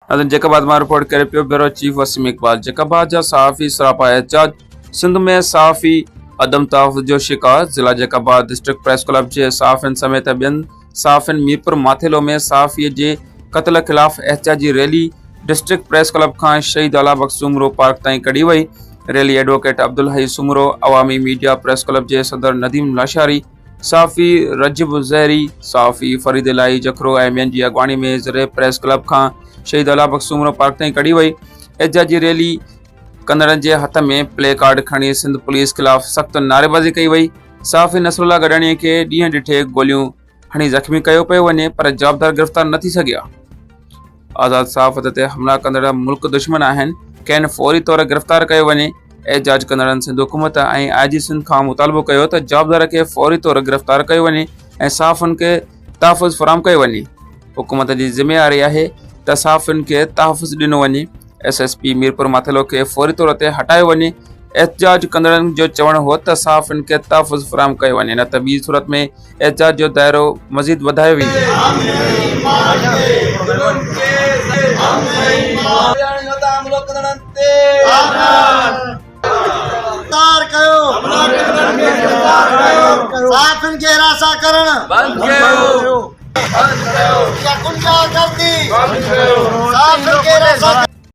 जैकाबाद में रिपोर्ट करे पियो ब्यूरो चीफ वसीम इकबाल। जैकाबाद जा सहाफ़ी सरापा एहतजाज। सिंध में सहाफ़ी अदम तहफ़्फ़ुज़ जो शिकार। ज़िला जैकाबाद डिस्ट्रिक्ट प्रेस क्लब के सहाफ़िन समेत ॿियनि सहाफ़िन मीरपुर माथेलो में सहाफ़ीअ जे क़त्ल ख़िलाफ़ एहतजाजी रैली डिस्ट्रिक्ट प्रेस क्लब खां शहीद आला बख्श सूमरो पार्क ताईं कढी वई। रैली एडवोकेट अब्दुल हई सूमरो, अवामी मीडिया प्रेस क्लब के सदर नदीम लाशारी, सहाफ़ी रजब ज़हरी, सहाफ़ी फरीद इलाही जखरो ऐं ॿियनि जी अॻवानी में ज़रे प्रेस क्लब खां शहीद आला बख्श सूमरो पार्क ताईं कढी वई। एहतजाजी रैली कंदड़नि जे हथ में प्ले कार्ड खणी सिंध पुलिस खिलाफ़ सख़्त नारेबाज़ी कई वई। सहाफ़ी नसरुल्लाह गडाणीअ खे ॾींहं ॾिठे गोलियूं हणी ज़ख़्मी कयो पियो वञे पर जवाबदार गिरफ़्तार न थी सघिया। आज़ाद सहाफ़त ते हमला कंदड़ मुल्क दुश्मन आहिनि, कंहिं फौरी तौर गिरफ़्तार कयो वञे। एहतजाज कंदड़नि सिंध हुकूमत ऐं IG सिंध खां मुतालबो कयो त जवाबदार खे फौरी तौर गिरफ़्तार कयो वञे ऐं सहाफ़ियुनि खे तहफ़्फ़ुज़ फ़राहम कयो वञे। हुकूमत जी ज़िम्मेवारी आहे त सहाफ़ियुनि खे तहफ़्फ़ुज़ ॾिनो वञे। SSP मीरपुर माथेलो खे फौरी तौर ते हटायो वञे। एहतजाज कंदड़नि जो चवणु हो त सहाफ़ियुनि खे तहफ़्फ़ुज़ फ़राहम कयो वञे, न त ॿी सूरत में एहतजाज जो दायरो मज़ीद वधायो वेंदो। बंद कयो।